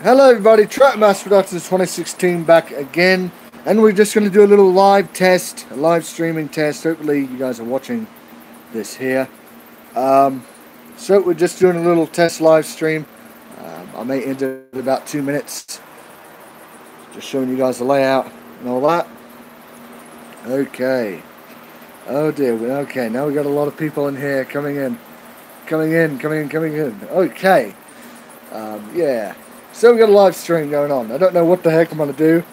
Hello everybody, Trackmaster Productions 2016 back again, and we're just going to do a little live test, a live streaming test. Hopefully you guys are watching this here. So we're just doing a little test live stream. I may end it in about 2 minutes, just showing you guys the layout and all that. Okay. Oh dear, okay, now we got a lot of people in here coming in. Okay. Yeah. So we got a live stream going on. I don't know what the heck I'm going to do.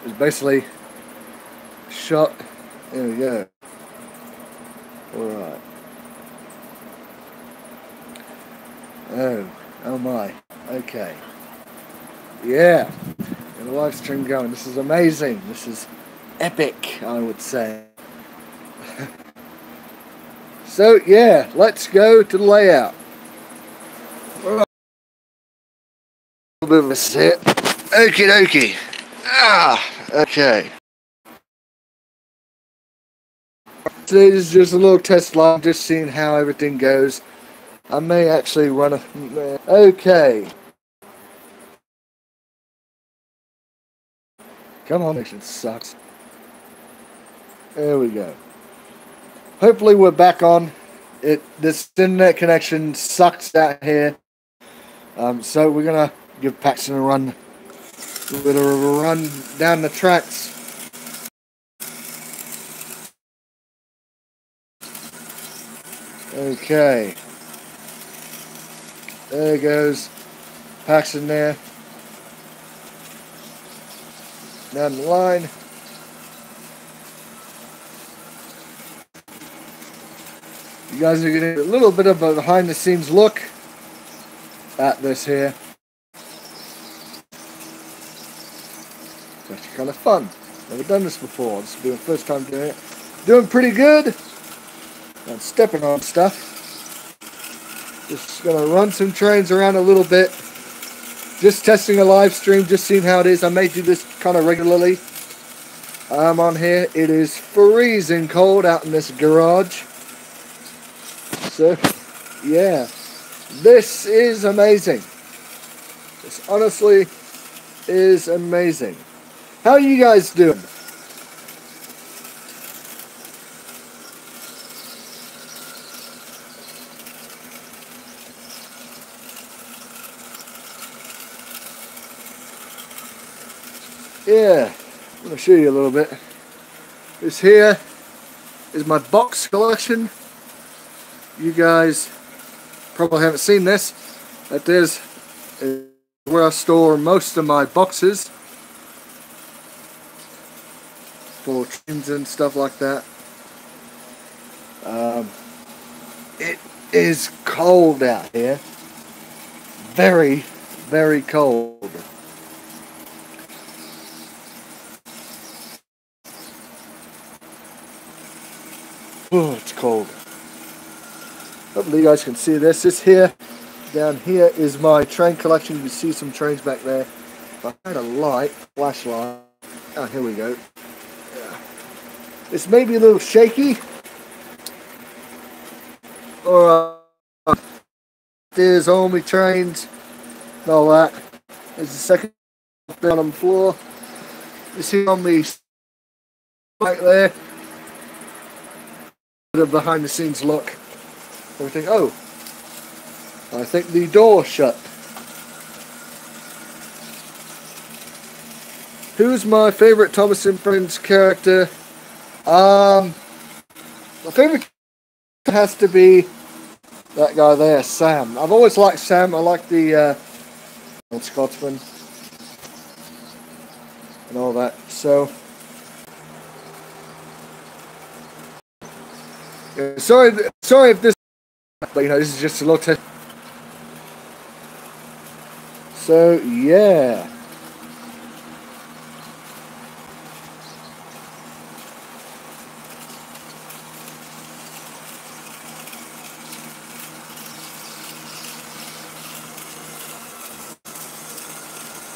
It's basically shot. There we go. Alright. Oh my. Okay. Yeah. Got a live stream going. This is amazing. This is epic, I would say. So yeah, let's go to the layout. Alright. A little bit of a sit. Okie dokie. Okay. So this is just a little test live, just seeing how everything goes. I may actually run a... Okay. Come on, this sucks. There we go. Hopefully we're back on. This internet connection sucks out here. So we're gonna give Paxton a bit of a run down the tracks. Okay. There goes Paxton there. Down the line. You guys are getting a little bit of a behind the scenes look at this here. It's actually kind of fun. Never done this before. This will be the first time doing it. Doing pretty good. I'm stepping on stuff. Just gonna run some trains around a little bit. Just testing a live stream, just seeing how it is. I may do this kind of regularly. I'm on here. It is freezing cold out in this garage. So, yeah. This is amazing. This honestly is amazing. How are you guys doing? Yeah, I'm going to show you a little bit. This here is my box collection. You guys probably haven't seen this. That is where I store most of my boxes for trains and stuff like that. It is cold out here. Very, very cold. Oh, it's cold. Hopefully you guys can see this. This here, down here is my train collection. You can see some trains back there. If I had a light, flashlight. Oh, here we go. Yeah. It's maybe a little shaky. Alright. There's all my trains and all that. There's the second down on the floor. You see on me right there. Bit of behind the scenes look. Everything. Oh, I think the door shut. Who's my favorite Thomas and Friends character? My favorite has to be that guy there, Sam. I've always liked Sam. I like the Scotsman and all that. So. Sorry if this, but you know, this is just a little test. So yeah.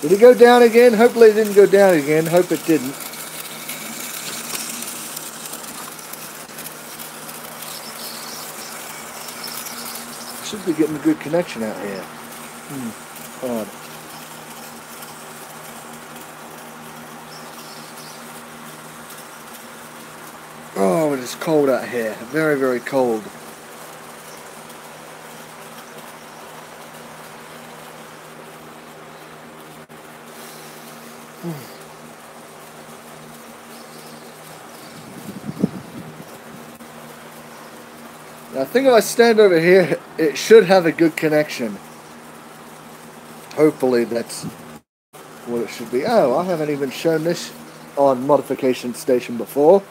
Did it go down again? Hopefully it didn't go down again. Hope it didn't. Should be getting a good connection out here. on. Oh, it is cold out here. Very, very cold. Now, I think if I stand over here, it should have a good connection. Hopefully that's what it should be. Oh, I haven't even shown this on Modification Station before.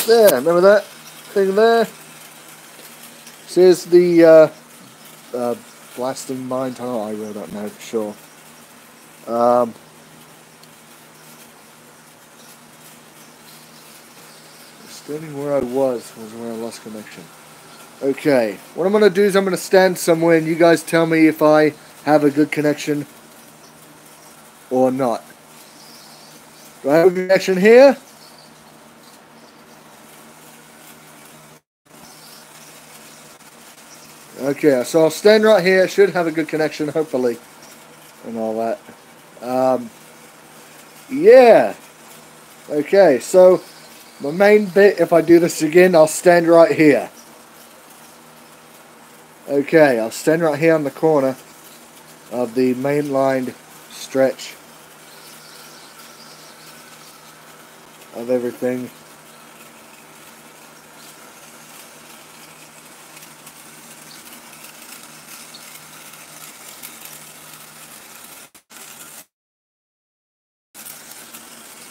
There, remember that thing there? Says the blasting mine tunnel. I really don't know for sure. Standing where I was where I lost connection. Okay, what I'm going to do is I'm going to stand somewhere and you guys tell me if I have a good connection or not. Do I have a good connection here? Okay, so I'll stand right here. Should have a good connection, hopefully, and all that. Yeah. Okay, so my main bit, if I do this again, I'll stand right here. Okay, I'll stand right here on the corner of the mainlined stretch of everything.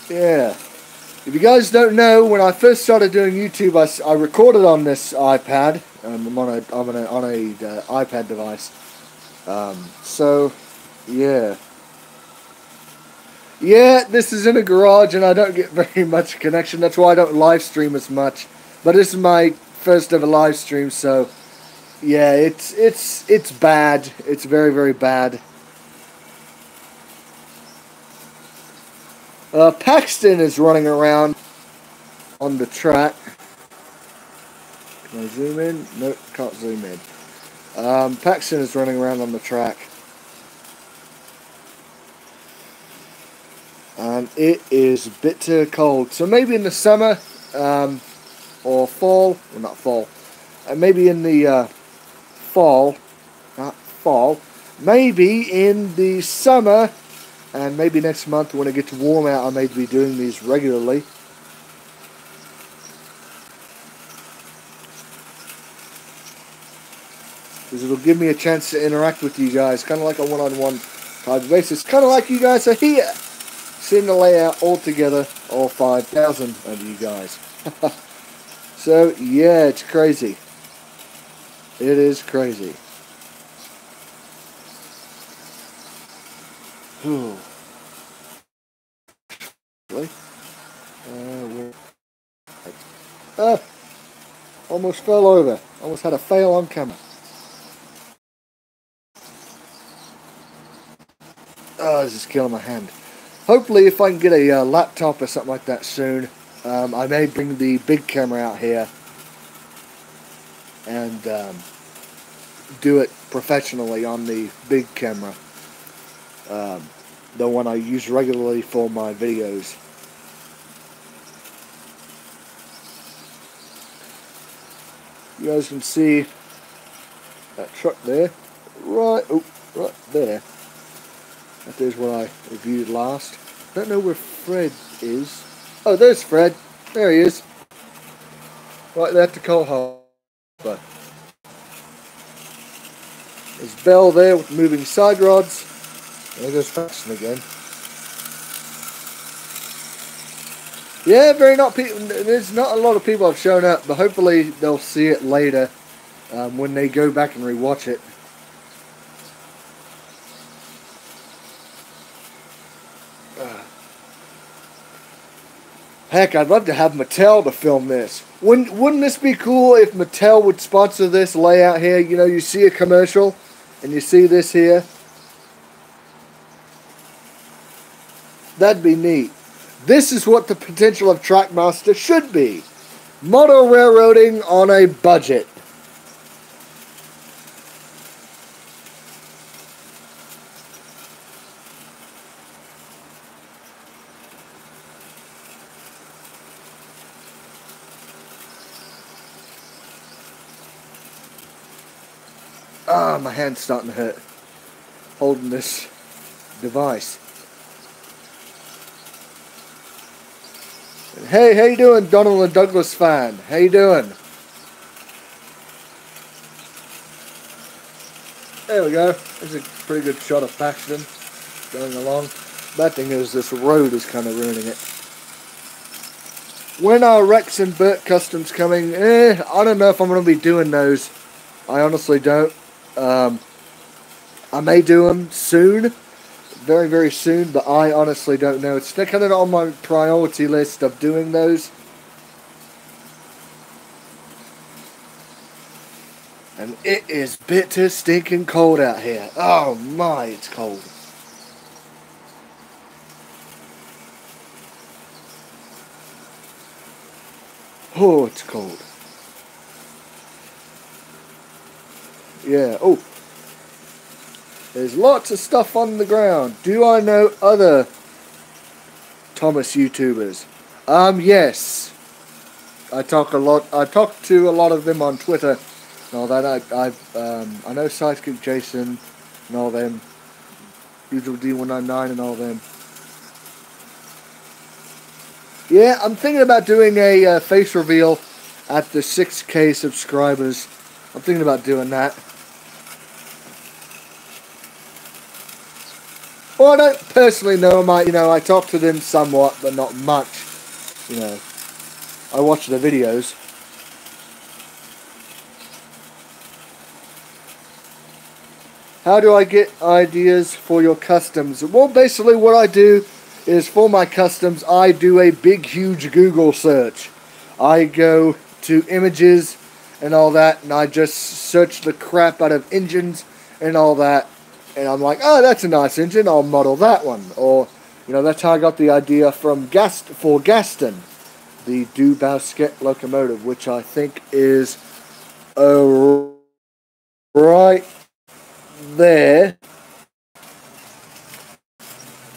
Yeah. If you guys don't know, when I first started doing YouTube, I recorded on this iPad. I'm on a iPad device. So, yeah. Yeah, this is in a garage and I don't get very much connection. That's why I don't live stream as much. But this is my first ever live stream, so yeah, it's bad. It's very, very bad. Paxton is running around on the track. Can I zoom in? Nope, can't zoom in. Paxton is running around on the track. And it is bitter cold. So maybe in the summer, or fall, well not fall, maybe in the maybe in the summer, and maybe next month when it gets warm out, I may be doing these regularly. Because it'll give me a chance to interact with you guys, kind of like a one-on-one type basis. Kind of like you guys are here, seeing the layout all together, all 5,000 of you guys. So, yeah, it's crazy. It is crazy. Whew. Almost fell over. Almost had a fail on camera. Oh, this is killing my hand. Hopefully, if I can get a laptop or something like that soon, I may bring the big camera out here and do it professionally on the big camera. The one I use regularly for my videos. You guys can see that truck there, right there. That is what I reviewed last. Don't know where Fred is. Oh, there's Fred. There he is. Right there at the coal harbor. There's Bell there with moving side rods. There goes Paxton again. Yeah, there's not a lot of people have shown up, but hopefully they'll see it later when they go back and rewatch it. Heck, I'd love to have Mattel to film this. Wouldn't this be cool if Mattel would sponsor this layout here? You know, you see a commercial and you see this here. That'd be neat. This is what the potential of Trackmaster should be. Model railroading on a budget. Ah, my hand's starting to hurt holding this device. Hey, how you doing, Donald and Douglas fan? How you doing? There we go. There's a pretty good shot of Paxton going along. Bad thing is this road is kind of ruining it. When are Rex and Burt Customs coming? I don't know if I'm going to be doing those. I honestly don't. I may do them soon. Very, very soon. But I honestly don't know. It's kind of on my priority list of doing those. And it is bitter stinking cold out here. Oh my, it's cold. Oh, it's cold. Yeah, oh. There's lots of stuff on the ground. Do I know other Thomas YouTubers? Yes. I talk to a lot of them on Twitter and all that. I know Sidekick Jason and all them. Usual D199 and all them. Yeah, I'm thinking about doing a face reveal at the 6K subscribers. I'm thinking about doing that. Well, I don't personally know them. I talk to them somewhat, but not much. I watch their videos. How do I get ideas for your customs? Well, basically what I do is for my customs, I do a big, huge Google search. I go to images and all that, and I just search the crap out of engines and all that. And I'm like, oh, that's a nice engine, I'll model that one. Or, that's how I got the idea from Gaston, the Dubowsket locomotive, which I think is right there.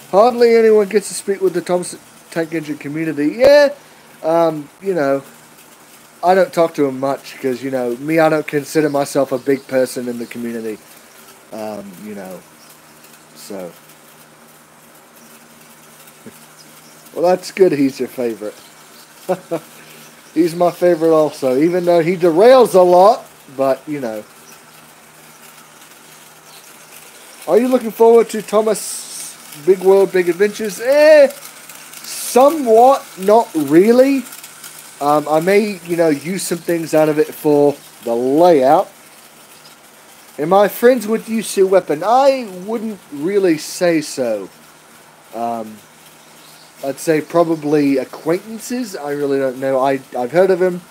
Hardly anyone gets to speak with the Thomas Tank Engine community. Yeah, I don't talk to them much because, me, I don't consider myself a big person in the community. So. Well, that's good he's your favorite. He's my favorite also, even though he derails a lot, but, Are you looking forward to Thomas Big World, Big Adventures? Somewhat, not really. I may, use some things out of it for the layout. Am I friends with UC Weapon? I wouldn't really say so. I'd say probably acquaintances. I really don't know. I've heard of him.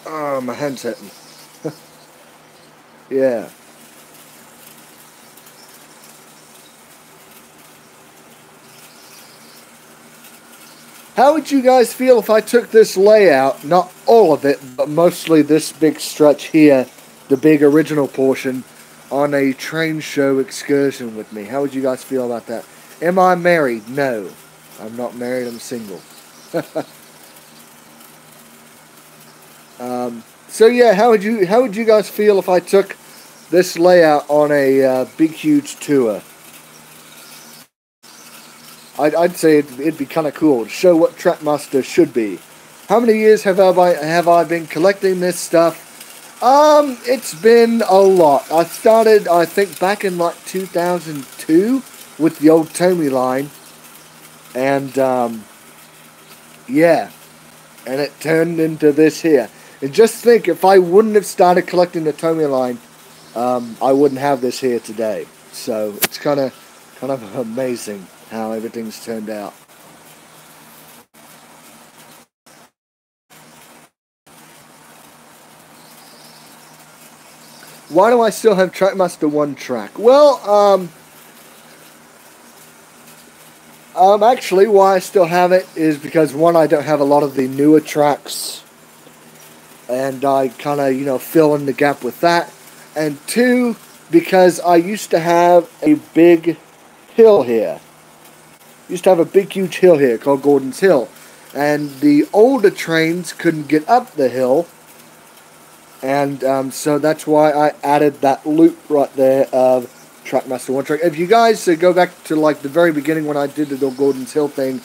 Oh, my hand's hurting. Yeah. How would you guys feel if I took this layout, not all of it, but mostly this big stretch here, the big original portion, on a train show excursion with me? How would you guys feel about that? Am I married? No. I'm not married, I'm single. So yeah, how would you guys feel if I took this layout on a big huge tour? I'd say it'd be kind of cool to show what Trackmaster should be. How many years have I been collecting this stuff? It's been a lot. I started, I think, back in like 2002 with the old Tommy line, and yeah, and it turned into this here. And just think, if I wouldn't have started collecting the Tommy line, I wouldn't have this here today. So it's kind of amazing how everything's turned out. Why do I still have Trackmaster 1 track? Well, Actually, why I still have it is because, one, I don't have a lot of the newer tracks, and I kind of, you know, fill in the gap with that. And two, because I used to have a big hill here. Used to have a big, huge hill here called Gordon's Hill. And the older trains couldn't get up the hill. And so that's why I added that loop right there of Trackmaster 1 track. If you guys go back to like the very beginning when I did the Gordon's Hill thing,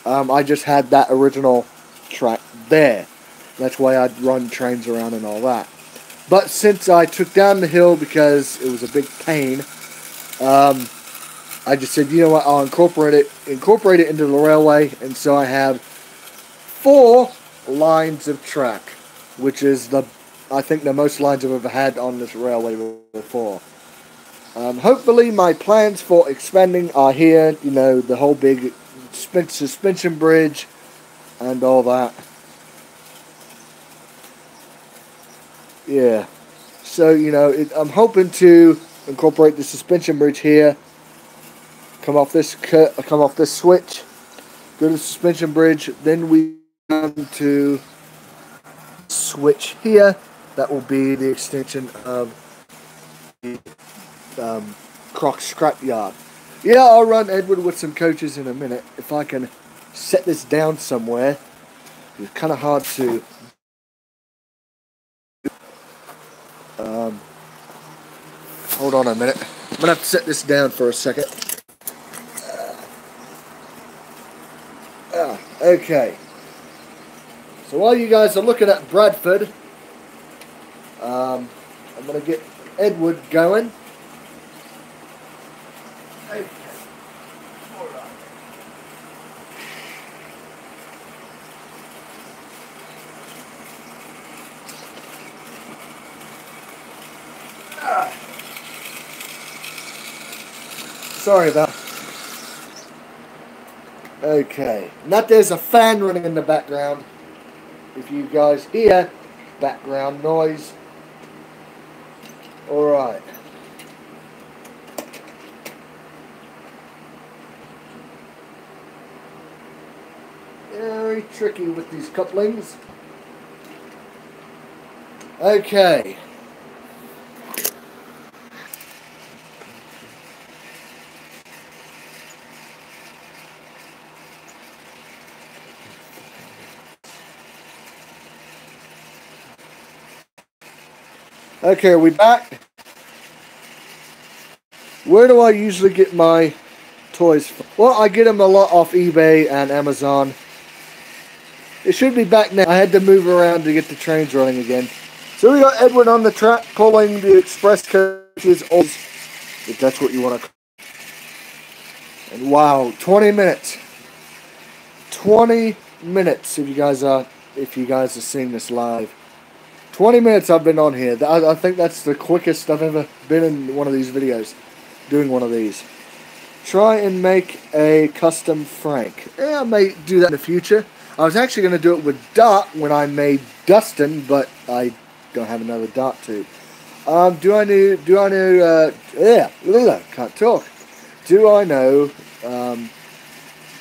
I just had that original track there. That's why I'd run trains around and all that. But since I took down the hill because it was a big pain, I just said, you know what, I'll incorporate it into the railway, and so I have 4 lines of track, which is I think the most lines I've ever had on this railway before. Hopefully my plans for expanding are here, you know, the whole big suspension bridge and all that. Yeah, so, you know, I'm hoping to incorporate the suspension bridge here, come off this switch, go to the suspension bridge, then we come to switch here. That will be the extension of the Croc scrapyard. Yeah, I'll run Edward with some coaches in a minute. If I can set this down somewhere. It's kind of hard to... hold on a minute. I'm going to have to set this down for a second. Okay. So while you guys are looking at Bradford, I'm going to get Edward going. Okay. All right. Sorry about that. Okay. Now there's a fan running in the background. If you guys hear background noise. Alright. Very tricky with these couplings. Okay. Okay, are we back? Where do I usually get my toys from? Well, I get them a lot off eBay and Amazon. It should be back now. I had to move around to get the trains running again. So we got Edward on the track pulling the express coaches, if that's what you want to call it. And wow, 20 minutes. 20 minutes if you guys are seeing this live. 20 minutes I've been on here. I think that's the quickest I've ever been in one of these videos. Doing one of these. Try and make a custom Frank. Yeah, I may do that in the future. I was actually going to do it with Dart when I made Dustin, but I don't have another Dart tube. Can't talk. Do I know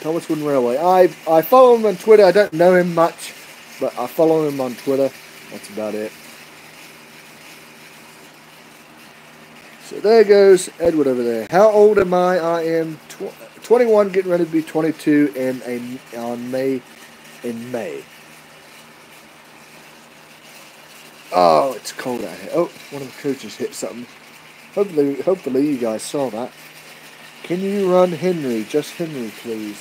Thomas Wooden Railway? I follow him on Twitter. I don't know him much, but I follow him on Twitter. That's about it. So there goes Edward over there. How old am I? I am 21, getting ready to be 22 in May. Oh, it's cold out here. Oh, one of the coaches hit something. Hopefully you guys saw that. Can you run Henry? Just Henry, please.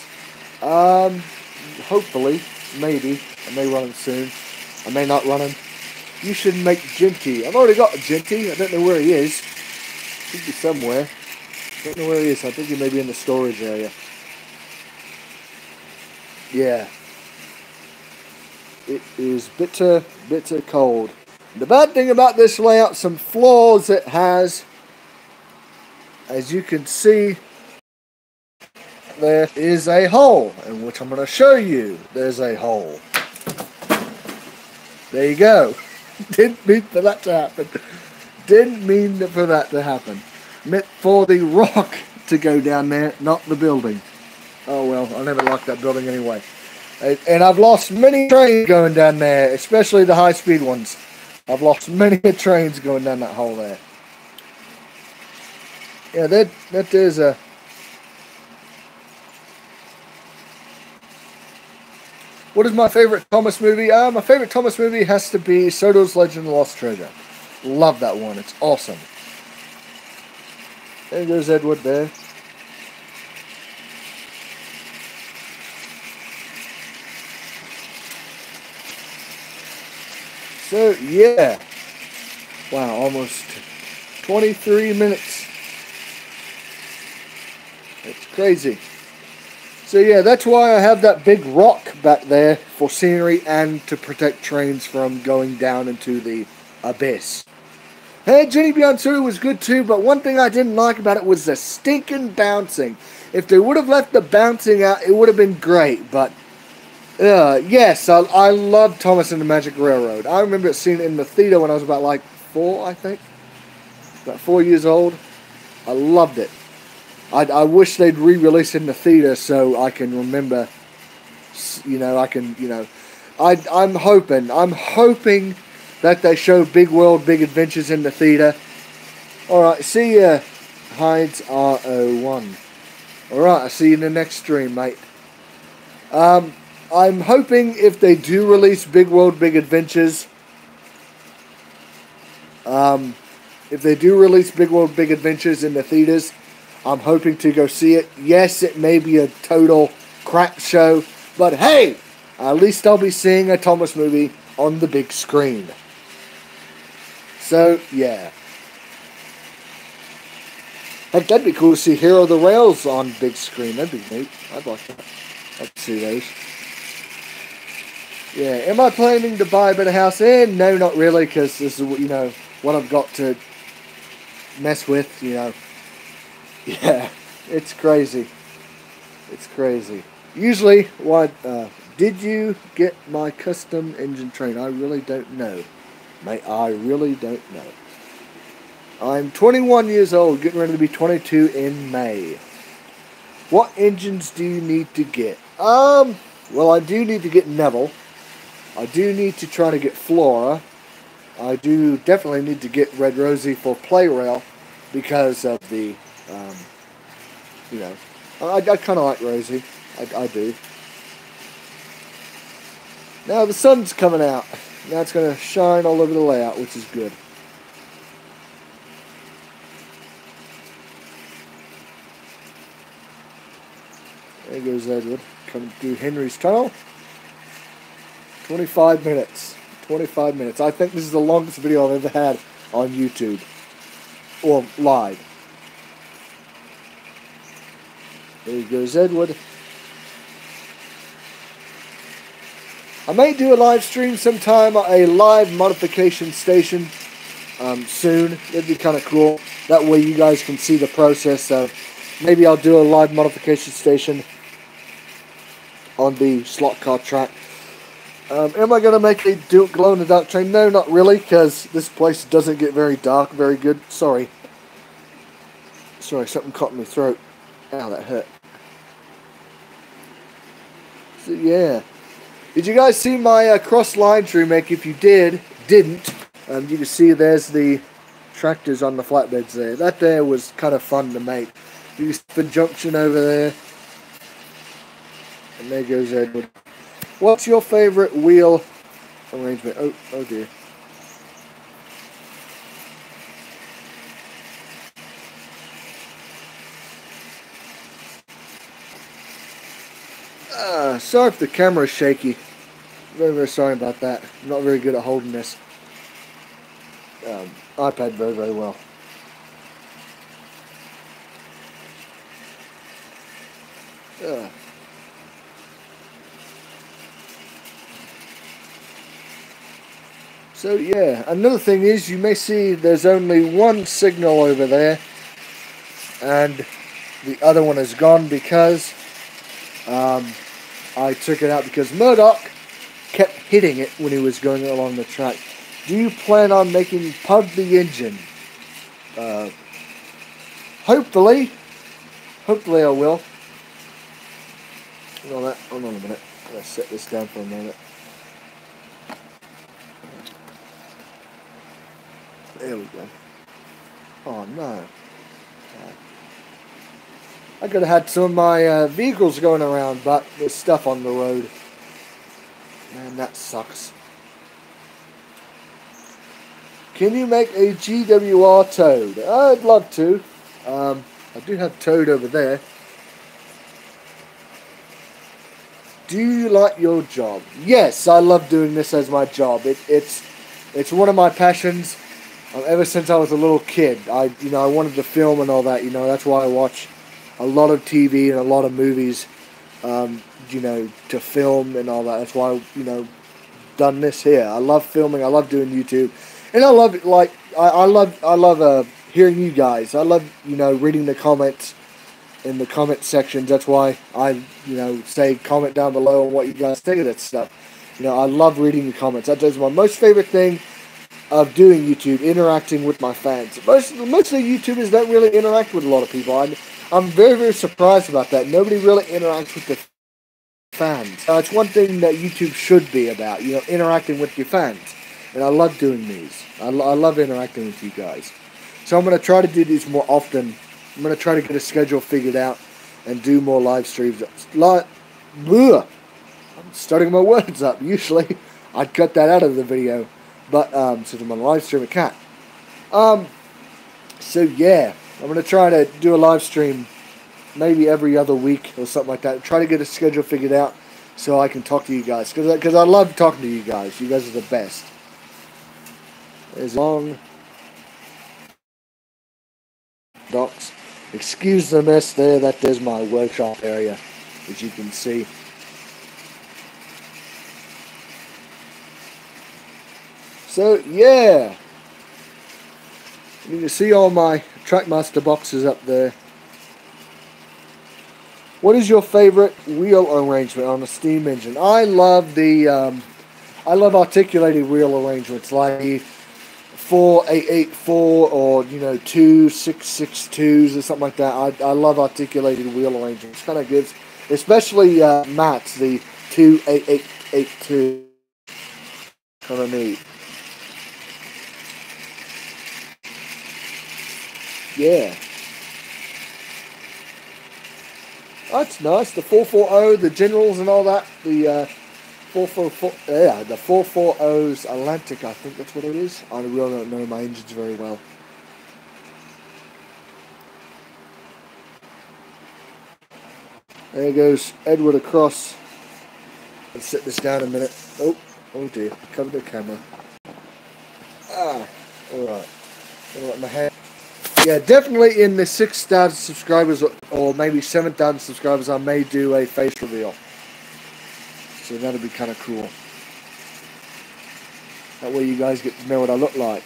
Hopefully, maybe. I may run him soon. I may not run him. You should make Ginty. I've already got a Ginty. I don't know where he is. He should be somewhere. I don't know where he is. I think he may be in the storage area. Yeah. It is bitter cold. The bad thing about this layout, some flaws it has. As you can see, there is a hole, in which I'm going to show you. There's a hole. There you go. Didn't mean for that to happen. Didn't mean for that to happen. Meant for the rock to go down there, not the building. Oh well, I never liked that building anyway. And I've lost many trains going down there, especially the high-speed ones. I've lost many trains going down that hole there. Yeah, that is a... What is my favorite Thomas movie? My favorite Thomas movie has to be Soto's Legend of the Lost Treasure. Love that one. It's awesome. There goes Edward there. So, yeah. Wow, almost 23 minutes. It's crazy. So, yeah, that's why I have that big rock back there for scenery and to protect trains from going down into the abyss. Hey, Jenny Beyond 2 was good too, but one thing I didn't like about it was the stinking bouncing. If they would have left the bouncing out, it would have been great, but... yes, I love Thomas and the Magic Railroad. I remember seeing it in the theater when I was about like 4, I think. About 4 years old. I loved it. I wish they'd re-release it in the theater so I can remember, I'm hoping that they show Big World, Big Adventures in the theater. Alright, see ya, Hides R01. Alright, I'll see you in the next stream, mate. I'm hoping if they do release Big World, Big Adventures, if they do release Big World, Big Adventures in the theaters, I'm hoping to go see it. Yes, it may be a total crap show, but hey, at least I'll be seeing a Thomas movie on the big screen. So, yeah. Heck, that'd be cool to see Hero of the Rails on big screen. That'd be neat. I'd like that. I'd see those. Yeah, am I planning to buy a better house? No, not really, because this is, what I've got to mess with, Yeah, it's crazy. It's crazy. Usually, did you get my custom engine train? I really don't know. Mate, I really don't know. I'm 21 years old, getting ready to be 22 in May. What engines do you need to get? Well, I do need to get Neville. I do need to try to get Flora. I do definitely need to get Red Rosie for Play Rail because of the, I kind of like Rosie. I do. Now the sun's coming out. Now it's going to shine all over the layout, which is good. There goes Edward, coming through Henry's Tunnel. 25 minutes. 25 minutes. I think this is the longest video I've ever had on YouTube. Or live. There goes Edward. I may do a live stream sometime, a live modification station soon. It'd be kind of cool. That way you guys can see the process of, maybe I'll do a live modification station on the slot car track. Am I going to make a glow-in-the-dark train? No, not really, because this place doesn't get very dark very good. Sorry. Sorry, something caught in my throat. Ow, that hurt. So, yeah. Did you guys see my cross-line remake? If you didn't, you can see there's the tractors on the flatbeds there. That there was kind of fun to make. You can see the junction over there. And there goes Edward. What's your favorite wheel arrangement? Oh dear. Sorry if the camera is shaky. Very, very sorry about that. I'm not very good at holding this iPad very, very well. So yeah, another thing is you may see there's only one signal over there and the other one is gone because I took it out because Murdoch kept hitting it when he was going along the track. Do you plan on making Pug the engine? Hopefully I will. and all that. Hold on a minute. Let's set this down for a moment. There we go. Oh no. I could have had some of my vehicles going around, but there's stuff on the road. Man, that sucks. Can you make a GWR Toad? I'd love to. I do have Toad over there. Do you like your job? Yes, I love doing this as my job. It's one of my passions. Ever since I was a little kid, I wanted to film and all that. That's why I watch a lot of TV and a lot of movies. To film and all that. That's why done this here. I love filming. I love doing YouTube, and I love it. Like I love hearing you guys. I love reading the comments in the comment sections. That's why I say comment down below on what you guys think of that stuff. I love reading the comments. That is my most favorite thing of doing YouTube, interacting with my fans. Most of the YouTubers don't really interact with a lot of people. I'm very, very surprised about that. Nobody really interacts with the fans. It's one thing that YouTube should be about, interacting with your fans. And I love doing these. I love interacting with you guys. So I'm going to try to do these more often. I'm going to try to get a schedule figured out and do more live streams. I'm starting my words up. Usually I'd cut that out of the video. But, since I'm on a live stream, I can't. So yeah, I'm going to try to do a live stream maybe every other week or something like that. Try to get a schedule figured out so I can talk to you guys. Because I love talking to you guys. You guys are the best. There's long docks. Excuse the mess there. That is my workshop area, as you can see. So, yeah. You can see all my Trackmaster boxes up there. What is your favorite wheel arrangement on a steam engine? I love articulated wheel arrangements like the 4884 or 2662s or something like that. I love articulated wheel arrangements. Kind of gives, especially Matt's, the 28882. Kind of neat. Yeah. That's nice. The 440, the Generals and all that. The 444, yeah, the 440's Atlantic, I think that's what it is. I really don't know my engines very well. There goes Edward across. Let's set this down a minute. Oh dear. Cover the camera. Alright. Let my hand. Yeah, definitely in the 6,000 subscribers or maybe 7,000 subscribers, I may do a face reveal. So that'll be kind of cool. That way you guys get to know what I look like.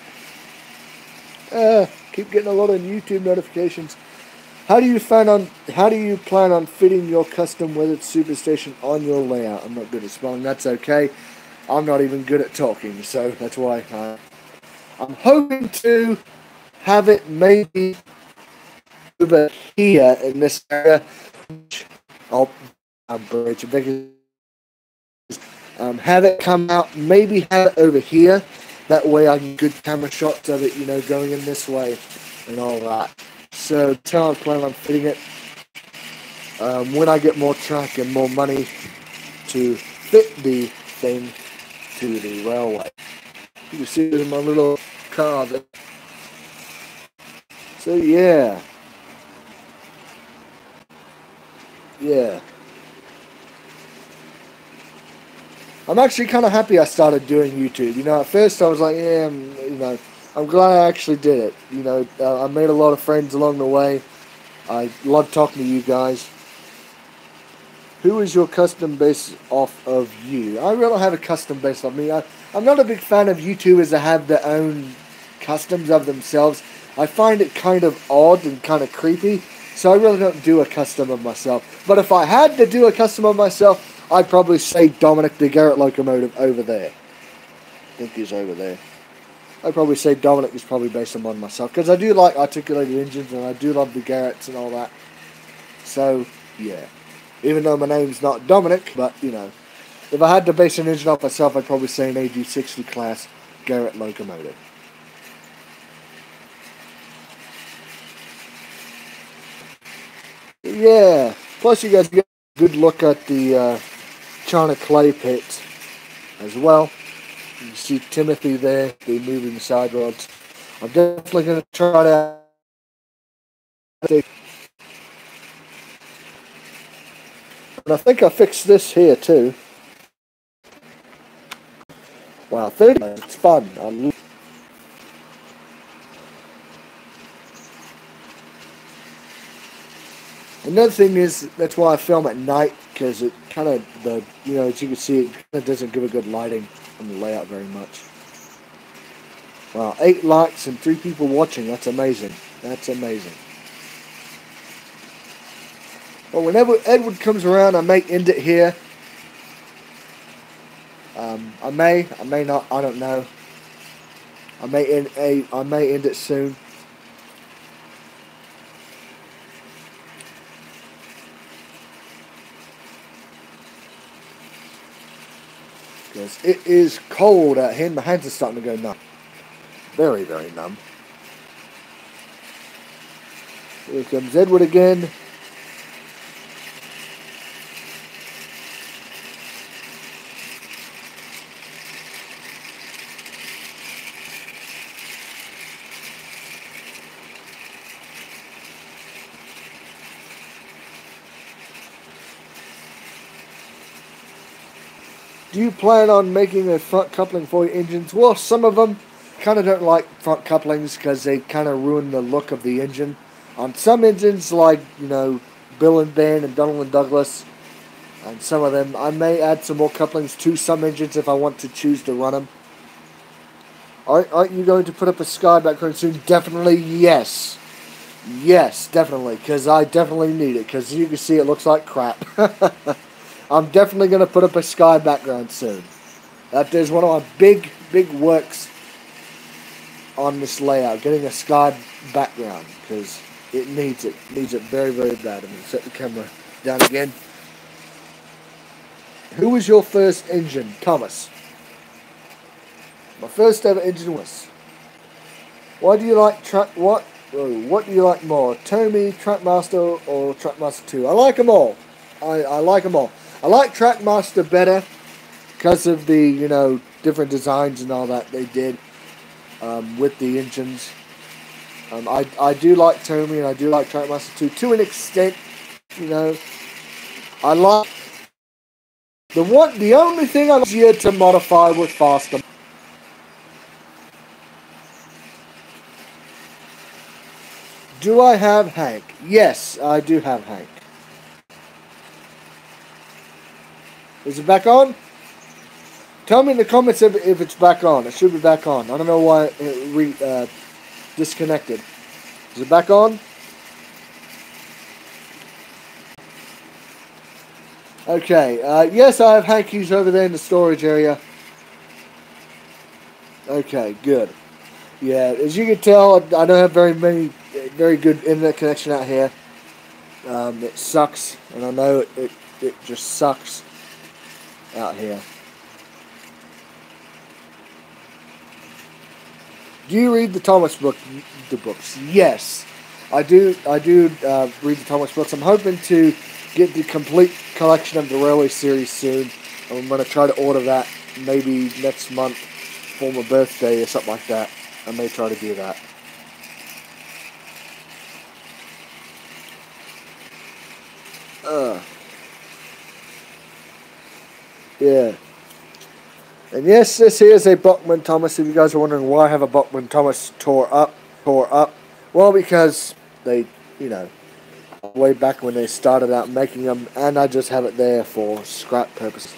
Keep getting a lot of YouTube notifications. How do you plan on fitting your custom weathered superstation on your layout? I'm not good at spelling. That's okay. I'm not even good at talking, so that's why I'm hoping to have it maybe over here in this area. Have it come out, maybe have it over here. That way I can get camera shots of it, going in this way and all that. So that's how I plan on fitting it. When I get more track and more money to fit the thing to the railway. You can see it in my little car there. So yeah. I'm actually kind of happy I started doing YouTube. At first I was like, yeah, I'm glad I actually did it. I made a lot of friends along the way. I love talking to you guys. Who is your custom base off of you? I really don't have a custom base off me. I'm not a big fan of YouTubers that have their own customs of themselves. I find it kind of odd and kind of creepy, so I really don't do a custom of myself. But if I had to do a custom of myself, I'd probably say Dominic the Garrett locomotive over there. I think he's over there. I'd probably say Dominic is probably based on myself, because I do like articulated engines and I do love the Garretts and all that. So, yeah. Even though my name's not Dominic, but, you know, if I had to base an engine off myself, I'd probably say an AG60 class Garrett locomotive. Yeah, plus you guys get a good look at the China clay pit as well. You see Timothy there, the moving side rods. I'm definitely going to try to. And I think I fixed this here too. Wow, 30 minutes, it's fun. Another thing is, that's why I film at night, because it kind of, you know, as you can see, it kind of doesn't give a good lighting on the layout very much. Wow, 8 likes and 3 people watching, that's amazing. That's amazing. Well, whenever Edward comes around, I may end it here. I may not, I don't know. I may end it soon. Because it is cold out here. My hands are starting to go numb. Very, very numb. Here comes Edward again. Do you plan on making a front coupling for your engines? Well, some of them kind of don't like front couplings because they kind of ruin the look of the engine. On some engines, like, you know, Bill and Ben and Donald and Douglas, and some of them, I may add some more couplings to some engines if I want to choose to run them. Aren't you going to put up a sky background soon? Definitely, yes. Yes, definitely, because I definitely need it, because you can see it looks like crap. I'm definitely going to put up a sky background soon. That is one of my big, big works on this layout, getting a sky background, because it needs it. It needs it very, very bad. I'm going to set the camera down again. Who was your first engine? Thomas. My first ever engine was. Why do you like what do you like more? Tomy, Trackmaster, or Trackmaster 2? I like them all. I like them all. I like Trackmaster better because of the, you know, different designs and all that they did with the engines. I do like Tomy and I do like Trackmaster 2 to an extent, you know. I like the only thing I like here to modify was faster. Do I have Hank? Yes, I do have Hank. Is it back on? Tell me in the comments if it's back on. It should be back on. I don't know why it disconnected. Is it back on? Okay. Yes, I have hankies over there in the storage area. Okay, good. Yeah, as you can tell, I don't have very good internet connection out here. It sucks, and I know it just sucks out here. Do you read the Thomas books? Yes, I do. I do read the Thomas books. I'm hoping to get the complete collection of the Railway series soon. I'm going to try to order that maybe next month for my birthday or something like that. I may try to do that. Yeah. And yes, this here is a Buckman Thomas. If you guys are wondering why I have a Buckman Thomas tore up. Well, because they, you know, way back when they started out making them, and I just have it there for scrap purposes.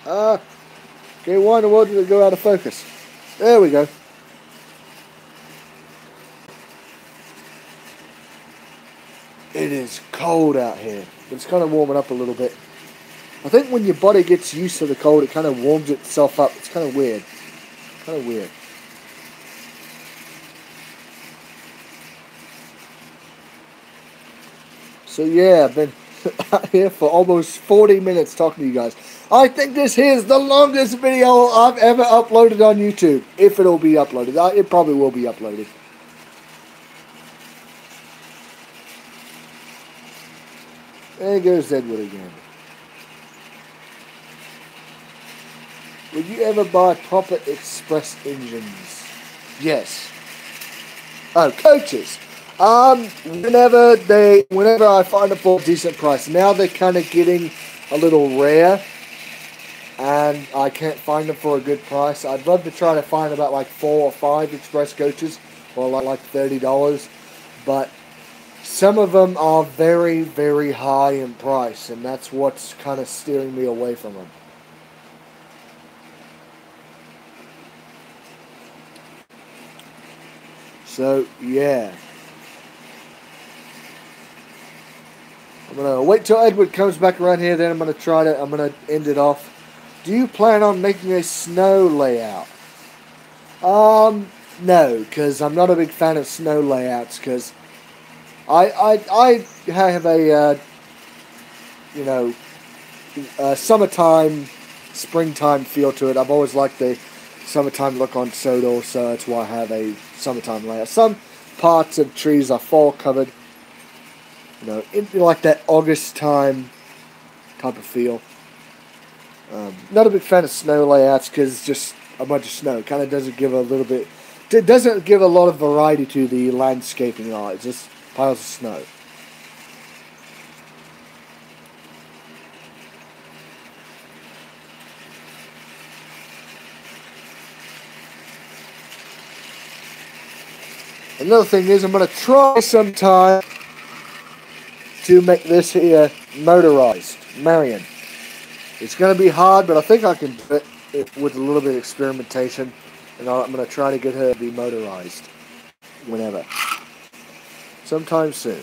Okay, why in the world did it go out of focus? There we go. It is cold out here, but it's kind of warming up a little bit. I think when your body gets used to the cold, it kind of warms itself up. It's kind of weird. So yeah, I've been out here for almost 40 minutes talking to you guys. I think this here is the longest video I've ever uploaded on YouTube. If it'll be uploaded. It probably will be uploaded. There goes Edward again. Would you ever buy proper express engines? Yes. Oh, coaches. Whenever I find them for a decent price. Now they're kind of getting a little rare, and I can't find them for a good price. I'd love to try to find about like 4 or 5 express coaches for like $30, but some of them are very, very high in price, and that's what's kind of steering me away from them. So, yeah. I'm going to wait till Edward comes back around here, then I'm going to end it off. Do you plan on making a snow layout? No, because I'm not a big fan of snow layouts, because I have a summertime, springtime feel to it. I've always liked the summertime look on Sodal, so that's why I have a summertime layout. Some parts of trees are fall covered, like that August time type of feel. Not a big fan of snow layouts because it's just a bunch of snow. It kind of doesn't give it doesn't give a lot of variety to the landscaping art. It's just piles of snow. Another thing is I'm going to try sometime to make this here motorized. Marion. It's going to be hard, but I think I can do it with a little bit of experimentation. And I'm going to try to get her to be motorized whenever. Sometime soon.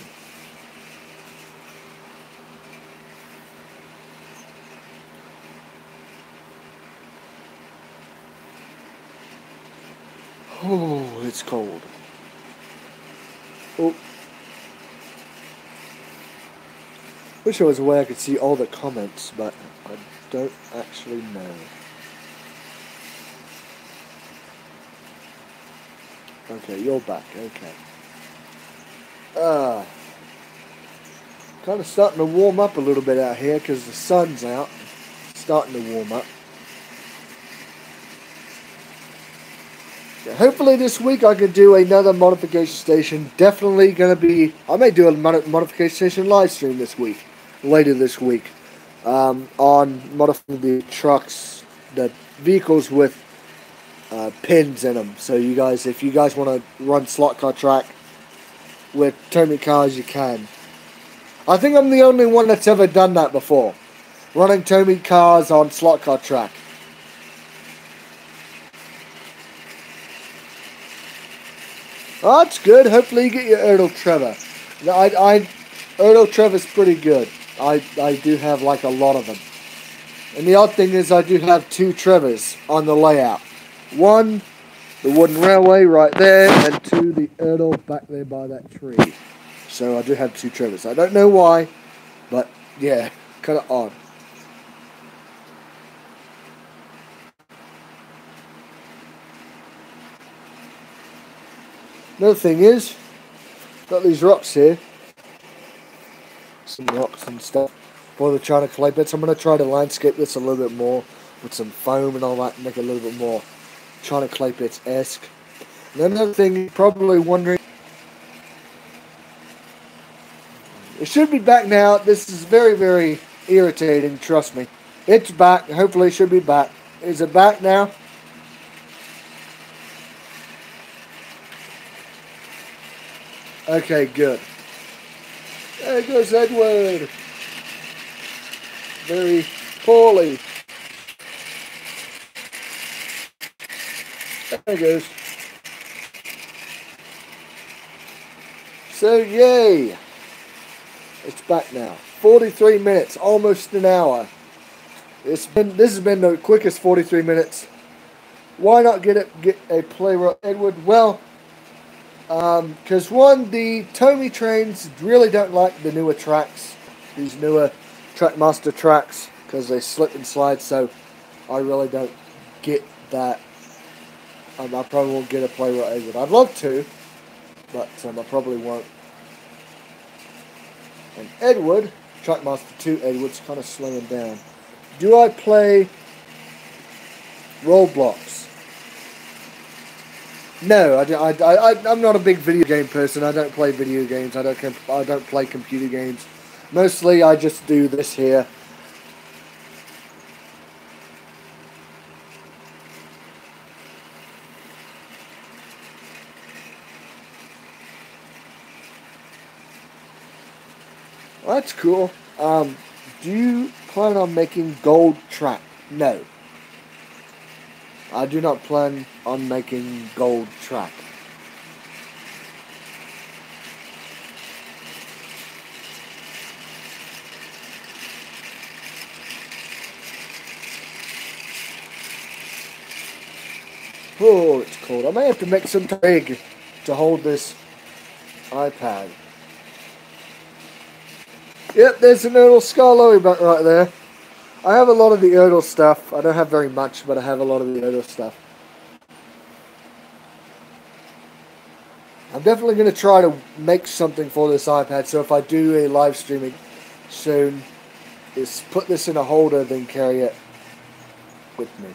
Oh, it's cold. Oh. Wish there was a way I could see all the comments, but I don't actually know. Okay, you're back. Okay. Kind of starting to warm up a little bit out here because the sun's out. It's starting to warm up. Yeah, hopefully this week I could do another modification station. Definitely going to be... I may do a modification station live stream this week. Later this week. On modifying the trucks, the vehicles with pins in them. So you guys, if you guys want to run slot car track with Tommy cars, you can. I think I'm the only one that's ever done that before. Running Tommy cars on slot car track. Oh, that's good. Hopefully you get your Erdl Trevor. Erdl Trevor's pretty good. I do have like a lot of them. And the odd thing is I do have 2 Trevors on the layout. 1, the wooden railway right there, and 2, the Erdl back there by that tree. So I do have 2 Trevors. I don't know why, but yeah, kind of odd. Another thing is, got these rocks here. Some rocks and stuff for the China clay bits. I'm going to try to landscape this a little bit more with some foam and all that, and make it a little bit more China clay bits-esque. And another thing you're probably wondering, it should be back now. This is very, very irritating, trust me. It's back. Hopefully it should be back. Is it back now? Okay, good. There goes Edward. Very poorly. There he goes. So, yay. It's back now. 43 minutes, almost an hour. This has been the quickest 43 minutes. Why not get a play, Edward? Well, Because one, the Tomy trains really don't like the newer tracks, these newer Trackmaster tracks, because they slip and slide, so I really don't get that. I probably won't get a play what I would. I'd love to, but I probably won't. And Edward, Trackmaster 2 Edward's kind of slimming down. Do I play Roblox? No, I'm not a big video game person. I don't play video games. I don't play computer games. Mostly, I just do this here. Well, that's cool. Do you plan on making gold track? No. I do not plan on making gold track. Oh, it's cold. I may have to make some rig to hold this iPad. Yep, there's an Erdl Skarloey back right there. I have a lot of the Erdl stuff. I don't have very much, but I have a lot of the Erdl stuff. I'm definitely going to try to make something for this iPad, so if I do a live streaming soon, is put this in a holder, then carry it with me.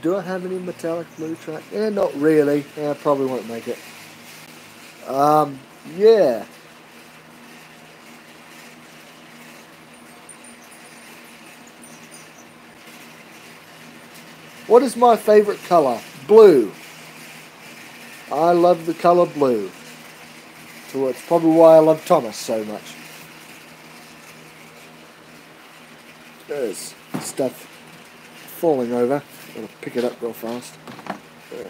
Do I have any metallic blue track? Not really. I probably won't make it. Yeah. What is my favorite color? Blue. I love the color blue. So it's probably why I love Thomas so much. There's stuff falling over. Gotta pick it up real fast. Yeah.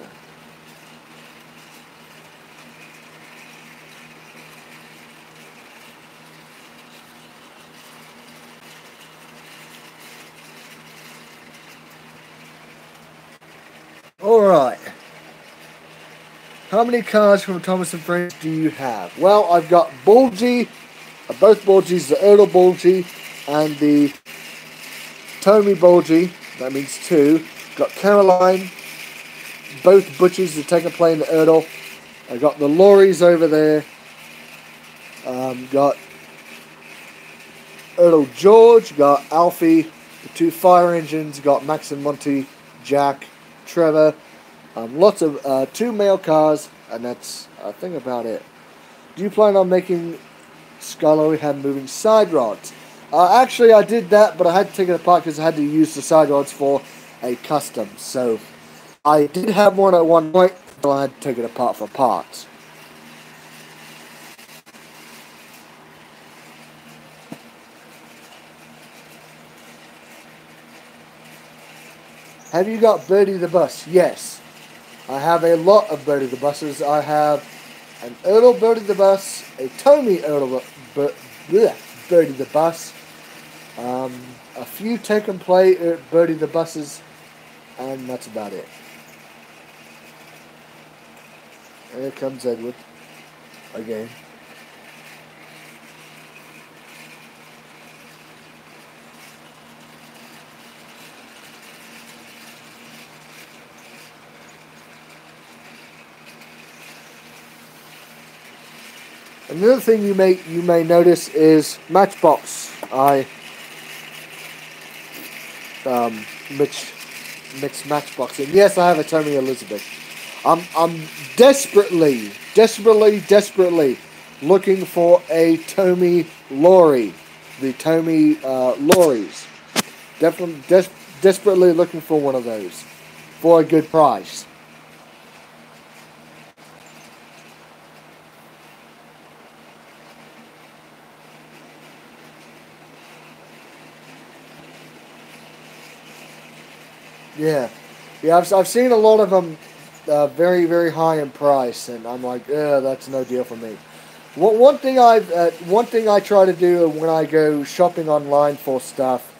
Alright. How many cars from Thomas and Friends do you have? Well, I've got Bulgy, both Bulgies, the Erdl Bulgy and the Tomy Bulgy. That means 2. Got Caroline, both Butchies that take a play in the Erdl. I got the lorries over there. Got Erdl George, got Alfie, the 2 fire engines, got Max and Monty, Jack, Trevor. Lots of 2 male cars, and that's, I think, about it. Do you plan on making Skarloey have moving side rods? Actually, I did that, but I had to take it apart because I had to use the side rods for a custom. So, I did have one at one point, but I had to take it apart for parts. Have you got Birdie the Bus? Yes. I have a lot of Birdie the Buses. I have an Erdl Birdie the Bus, a Tomy Erdl Birdie the Bus, a few take and play Birdie the Buses, and that's about it. And here comes Edward again. Another thing you may notice is Matchbox. I mixed Matchbox in. Yes, I have a Tomy Elizabeth. I'm desperately looking for a Tomy lorry. The Tomy lorries. Definitely desperately looking for one of those for a good price. Yeah, I've seen a lot of them very, very high in price, and I'm like, that's no deal for me. One thing I try to do when I go shopping online for stuff,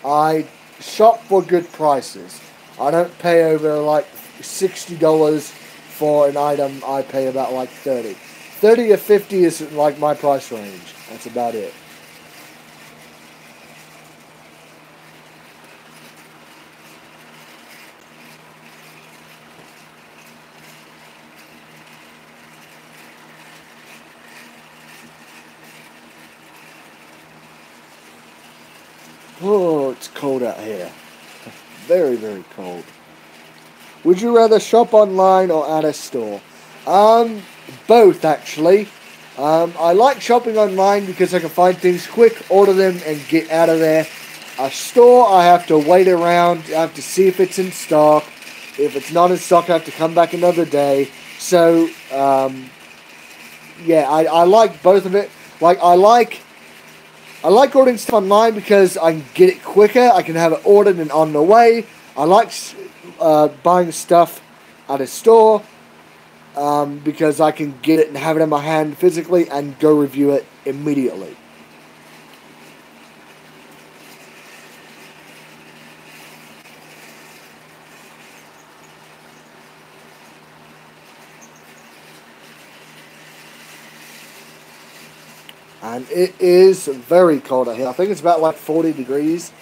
I shop for good prices. I don't pay over like $60 for an item, I pay about like 30. 30 or 50 is like my price range. That's about it. Oh, it's cold out here. Very, very cold. Would you rather shop online or at a store? Both, actually. I like shopping online because I can find things quick, order them, and get out of there. A store, I have to wait around. I have to see if it's in stock. If it's not in stock, I have to come back another day. So, yeah, I like both of it. Like, I like ordering stuff online because I can get it quicker. I can have it ordered and on the way. I like buying stuff at a store because I can get it and have it in my hand physically and go review it immediately. And it is very cold out here. I think it's about like 40 degrees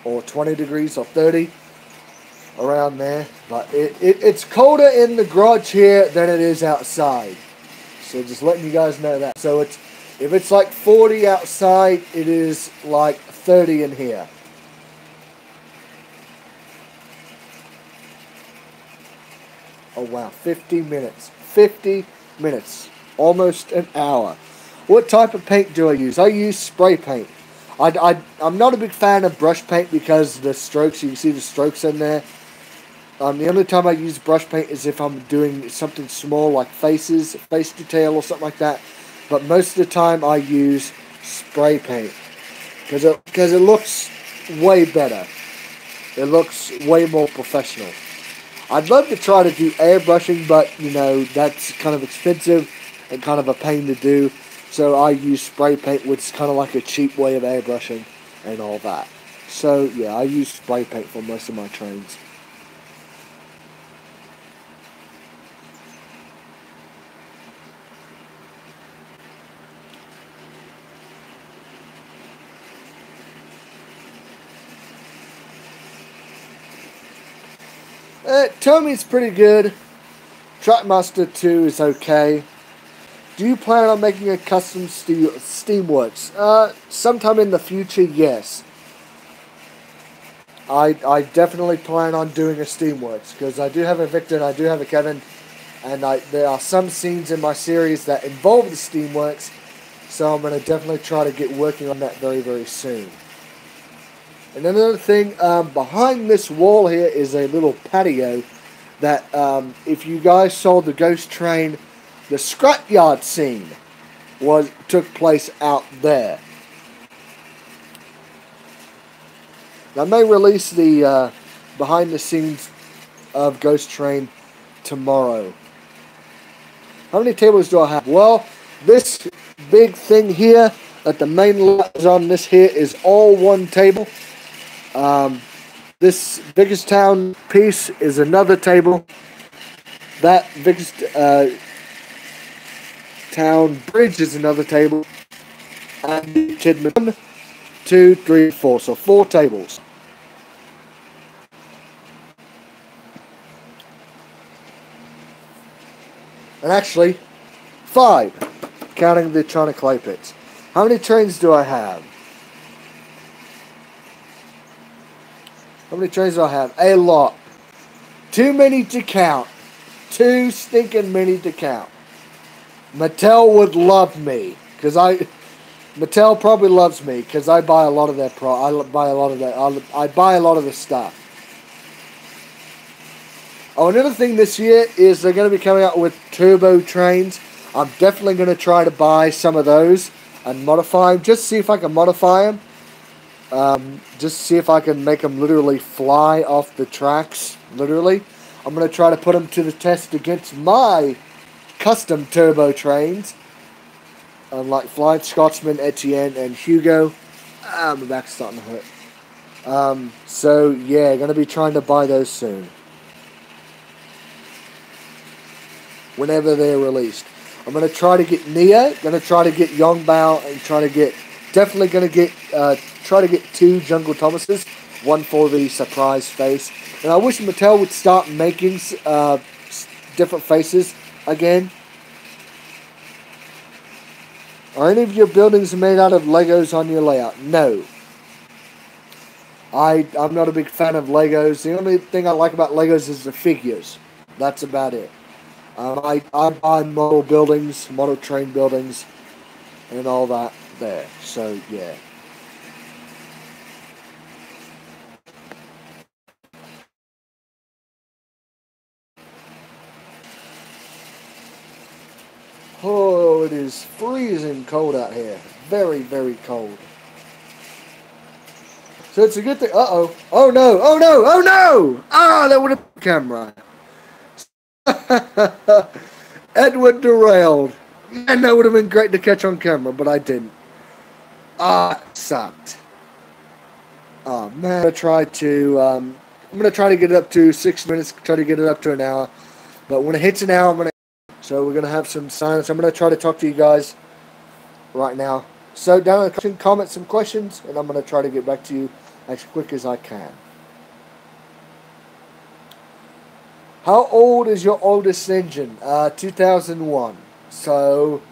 or 20 degrees or 30 around there. But it's colder in the garage here than it is outside. So just letting you guys know that. So if it's like 40 outside, it is like 30 in here. Oh wow, 50 minutes. 50 minutes. Almost an hour. What type of paint do I use? I use spray paint. I'm not a big fan of brush paint because the strokes, you can see the strokes in there. The only time I use brush paint is if I'm doing something small like faces, face detail or something like that. But most of the time I use spray paint because it looks way better. It looks way more professional. I'd love to try to do airbrushing, but you know that's kind of expensive and kind of a pain to do. So I use spray paint, which is kind of like a cheap way of airbrushing and all that. So yeah, I use spray paint for most of my trains. Tommy's pretty good. Trackmaster 2 is okay. Do you plan on making a custom Steamworks? Sometime in the future, yes. I definitely plan on doing a Steamworks because I do have a Victor and I do have a Kevin, and there are some scenes in my series that involve the Steamworks, so I'm going to definitely try to get working on that very, very soon. And another thing, behind this wall here is a little patio that if you guys saw the Ghost Train, the scrapyard scene took place out there. I may release the behind the scenes of Ghost Train tomorrow. How many tables do I have? Well, this big thing here that the main light is on this here is all one table. This biggest town piece is another table. That biggest town bridge is another table. And Kidman 1, 2, 3, 4. So 4 tables. And actually, 5, counting the China clay pits. How many trains do I have? How many trains do I have? A lot. Too many to count. Too stinking many to count. Mattel would love me because Mattel probably loves me because I buy a lot of their I buy a lot of the stuff. Oh, another thing this year is they're going to be coming out with turbo trains. I'm definitely going to try to buy some of those and modify them. Just see if I can modify them. Just see if I can make them literally fly off the tracks. Literally. I'm going to try to put them to the test against my custom turbo trains. Like Flying Scotsman, Etienne, and Hugo. My back's starting to hurt. So, yeah, going to be trying to buy those soon. whenever they're released. I'm going to try to get Nia, going to try to get Yongbao, and definitely going to try to get 2 Jungle Thomases, one for the surprise face. And I wish Mattel would start making different faces again. Are any of your buildings made out of Legos on your layout? No. I'm not a big fan of Legos. The only thing I like about Legos is the figures. That's about it. I buy model buildings, model train buildings, and all that there. So, yeah. Oh, it is freezing cold out here. Very, very cold. So it's a good thing. Uh-oh. Oh, no. Oh, no. Oh, no. Ah, that would have been camera. Edward derailed. Man, that would have been great to catch on camera, but I didn't. Ah, it sucked. Oh, man. I'm going to try to get it up to 6 minutes, try to get it up to an hour. But when it hits an hour, so we're going to have some silence. I'm going to try to talk to you guys right now. So down in the comments some questions, and I'm going to try to get back to you as quick as I can. How old is your oldest engine? 2001. So,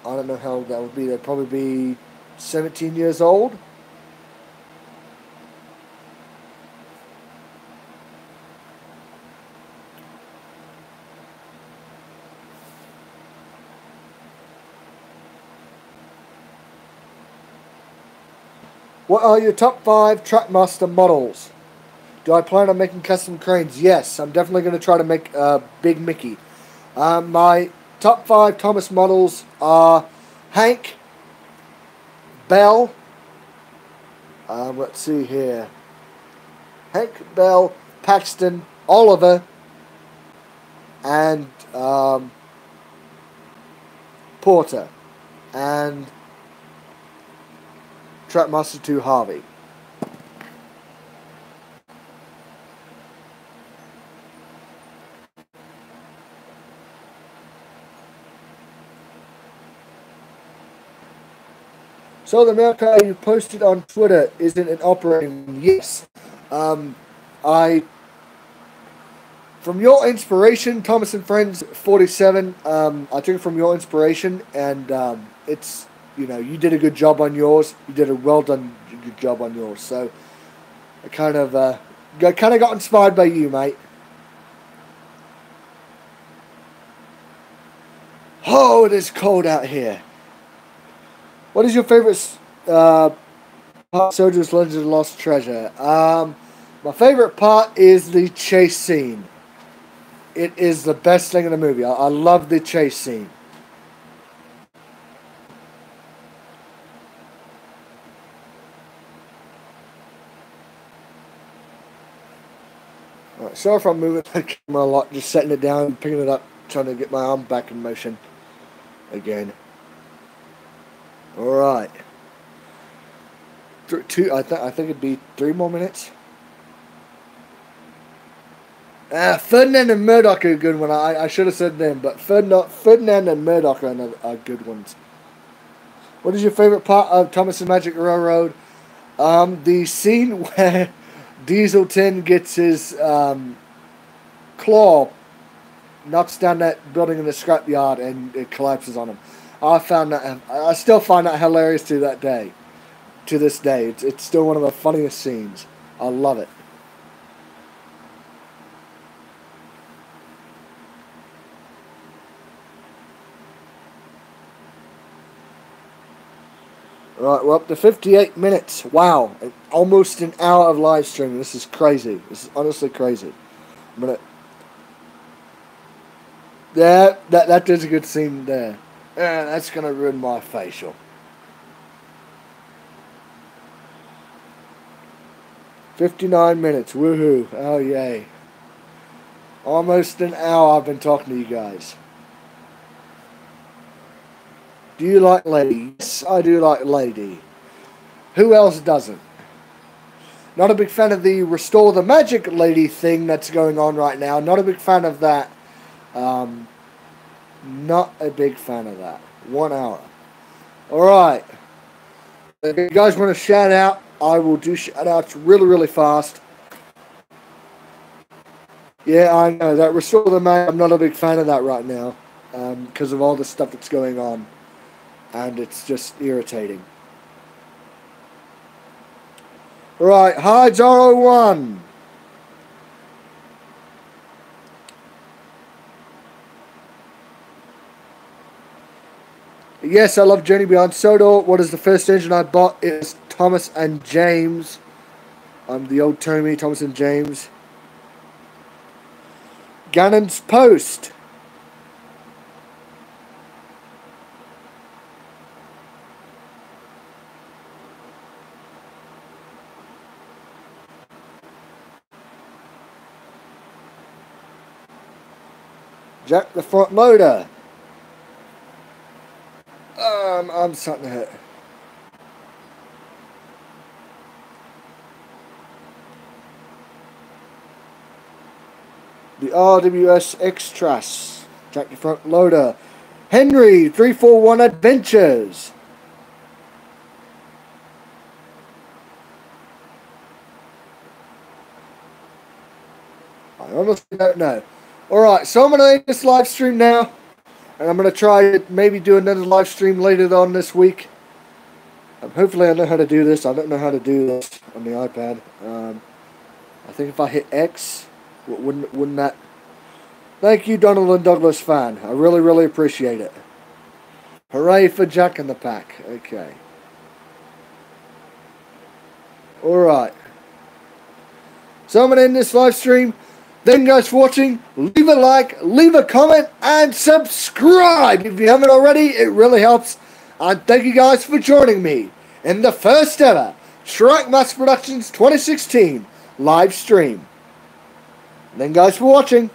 I don't know how old that would be. That'd probably be 17 years old. What are your top 5 Trackmaster models? Do I plan on making custom cranes? Yes, I'm definitely going to try to make Big Mickey. My top 5 Thomas models are Hank, Bell, let's see here, Hank, Bell, Paxton, Oliver, and Porter, and Trackmaster 2 Harvey. So the mail car you posted on Twitter isn't an operating. Yes. From your inspiration, Thomas and Friends 47, I took it from your inspiration, and it's, you did a good job on yours. You did a well done good job on yours. So I kind of got inspired by you, mate. Oh, it is cold out here. What is your favorite part of Soldier's Legend of Lost Treasure? My favorite part is the chase scene. It is the best thing in the movie. I love the chase scene. Alright, sorry if I'm moving the camera a lot, just setting it down, picking it up, trying to get my arm back in motion again. Alright. I think it'd be 3 more minutes. Ferdinand and Murdoch are a good one. I should have said them, but Ferdinand and Murdoch are good ones. What is your favorite part of Thomas and Magic Railroad? The scene where Diesel 10 gets his claw, knocks down that building in the scrapyard, and it collapses on him. I still find that hilarious to this day. It's still one of the funniest scenes. I love it. Right, we're up to 58 minutes. Wow, almost an hour of live streaming. This is crazy. This is honestly crazy. Yeah, that is a good scene there. Yeah, that's gonna ruin my facial. 59 minutes. Woohoo! Oh yay! Almost an hour I've been talking to you guys. Do you like Lady? Yes, I do like Lady. Who else doesn't? Not a big fan of the Restore the Magic Lady thing that's going on right now. Not a big fan of that. Not a big fan of that. 1 hour. Alright. If you guys want to shout out, I will do shout outs really, really fast. Yeah, I know that Restore the Main. I'm not a big fan of that right now. Because of all the stuff that's going on. And it's just irritating. Right, Hides R01. Yes, I love Journey Beyond Sodor. What is the first engine I bought? It's Thomas and James. I'm the old Tommy, Thomas and James. Gannon's Post. Jack the Front Loader. I'm starting to hurt. The RWS Extras. Jack the Front Loader. Henry 341 Adventures. I honestly don't know. Alright, so I'm going to end this live stream now. And I'm going to try to maybe do another live stream later on this week. Hopefully I know how to do this. I don't know how to do this on the iPad. I think if I hit X, wouldn't that... Thank you, Donald and Douglas fan. I really, really appreciate it. Hooray for Jack in the Pack. Okay. Alright. So I'm going to end this live stream. Thank you guys for watching. Leave a like, leave a comment, and subscribe if you haven't already. It really helps. And thank you guys for joining me in the first ever Trackmaster Productions 2016 live stream. Thank you guys for watching.